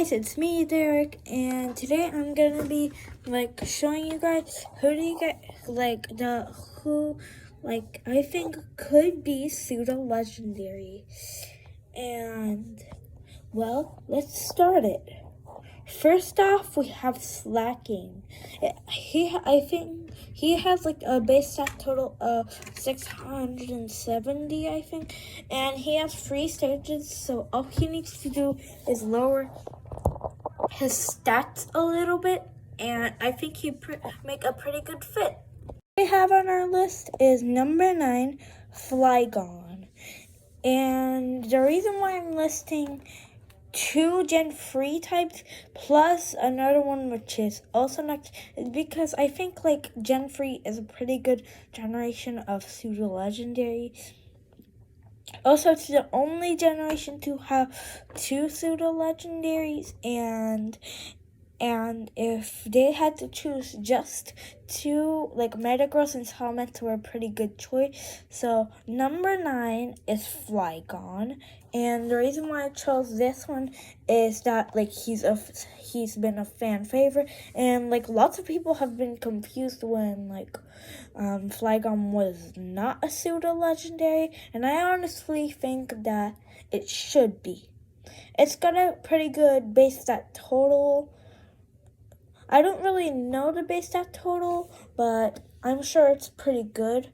guys, it's me, Derek, and today I'm gonna be showing you guys who do you get I think could be pseudo legendary. And well, let's start it. First off, we have Slacking. I think he has a base stat total of 670, I think, and he has 3 stages. So all he needs to do is lower his stats a little bit, and I think he'd make a pretty good fit. What we have on our list is number 9, Flygon, and the reason why I'm listing 2 Gen 3 types plus another one which is also next is because I think Gen 3 is a pretty good generation of pseudo legendary. Also, it's the only generation to have 2 pseudo legendaries, and if they had to choose just 2, Metagross and Salments were a pretty good choice. So number 9 is Flygon, and the reason why I chose this one is that he's been a fan favorite, and lots of people have been confused when Flygon was not a pseudo legendary, and I honestly think that it should be. It's got a pretty good base stat total. I don't really know the base stat total, but I'm sure it's pretty good.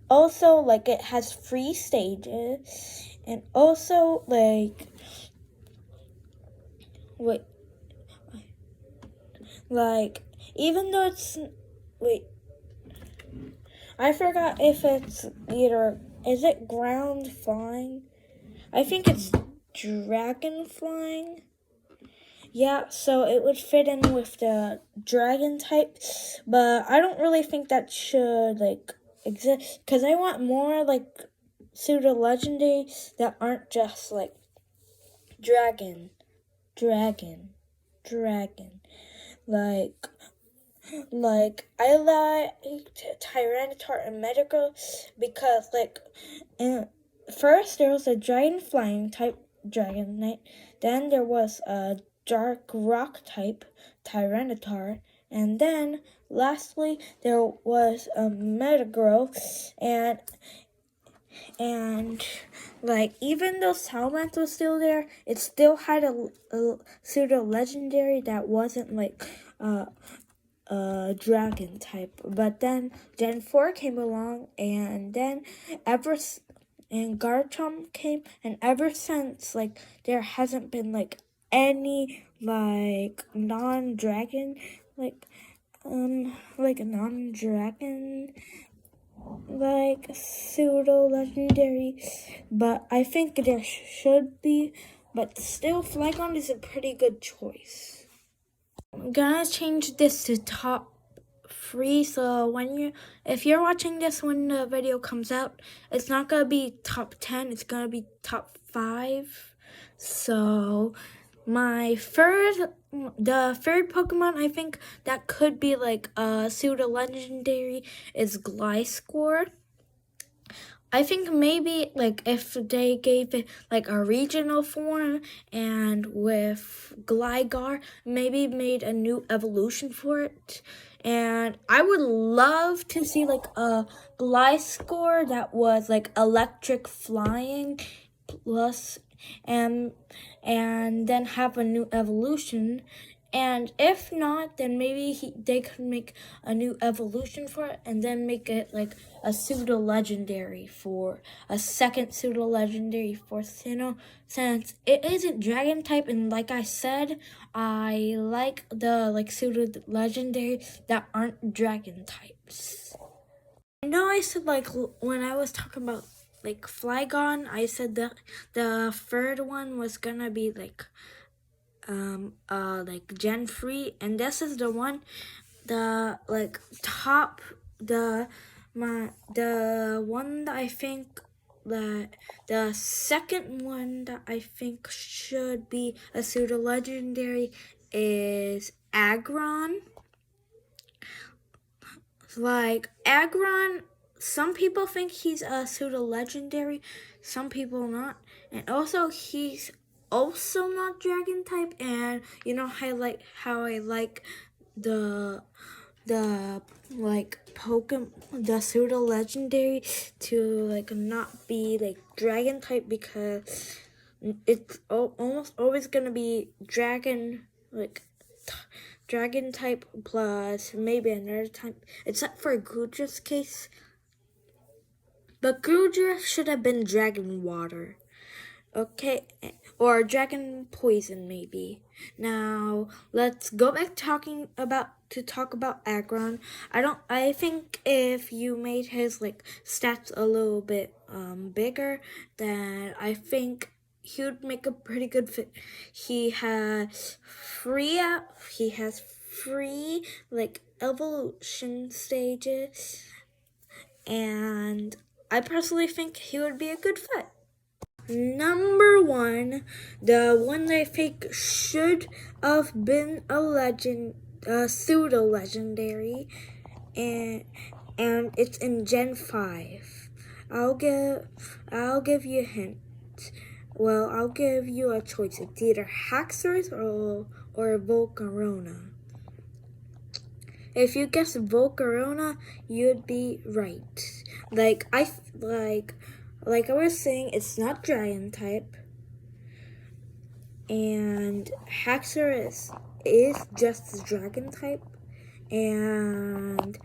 Also, it has 3 stages, and also, even though it's, I forgot if it's is it ground flying? I think it's dragon flying. Yeah, so it would fit in with the dragon type, but I don't really think that should exist, because I want more pseudo legendary that aren't just dragon. I like Tyranitar and Metagross because first there was a dragon flying type Dragonite, then there was a dark rock type Tyranitar, and then lastly there was a Metagross, and even though Salmont was still there, it still had a pseudo legendary that wasn't dragon type. But then Gen 4 came along, and then and Garchomp came, and ever since there hasn't been any non-dragon non-dragon pseudo legendary, but I think there should be, but still Flygon is a pretty good choice. I'm gonna change this to top 3, so if you're watching this when the video comes out, it's not gonna be top 10, it's gonna be top 5. So the third Pokemon I think that could be a pseudo legendary is Gliscor. I think maybe if they gave it a regional form, and with Gligar maybe made a new evolution for it, and I would love to see a Gliscor that was electric flying plus and then have a new evolution. And if not, then maybe they could make a new evolution for it, and then make it a pseudo legendary for a second pseudo legendary for Sinnoh, since it isn't dragon type. And like I said, I like the pseudo legendary that aren't dragon types. I know I said when I was talking about Flygon, I said that the third one was gonna be Gen 3, and this is the one, the one that I think the second one that I think should be a pseudo legendary is Aggron. Aggron, some people think he's a pseudo legendary, some people not, and also he's also not dragon type, and you know how I like the like Pokemon, the Pseudo Legendary to like not be like dragon type, because it's almost always gonna be dragon dragon type plus maybe another type, except for Gudra's case. But Gudra should have been dragon water. Okay, or dragon poison maybe. Now let's go back to talk about Aggron. I think if you made his like stats a little bit bigger, then I think he would make a pretty good fit. He has free like evolution stages, and I personally think he would be a good fit. Number one, the one that I think should have been a pseudo legendary, and it's in Gen 5. I'll give you a hint. Well, I'll give you a choice. It's either Haxorus or Volcarona. If you guess Volcarona, you'd be right. Like I was saying, it's not dragon type, and Haxorus is just dragon type, and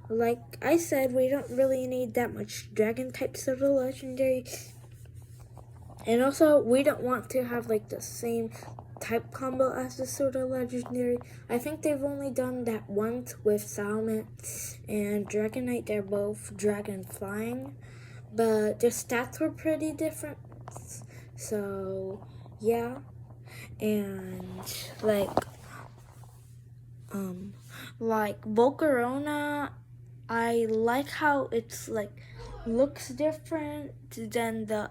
like I said, we don't really need that much dragon type Pseudo Legendary, and also we don't want to have like the same type combo as the Pseudo Legendary. I think they've only done that once with Salamence and Dragonite. They're both dragon flying, but their stats were pretty different. So yeah, and like Volcarona, I like how it's like looks different than the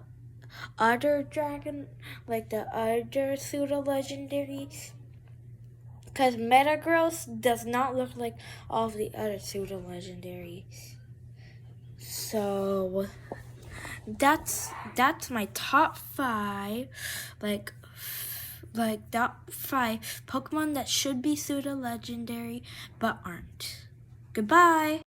other dragon, like the other Pseudo Legendary, because Metagross does not look like all of the other Pseudo Legendaries. So that's my top 5, like top 5 Pokemon that should be Pseudo Legendary but aren't. Goodbye.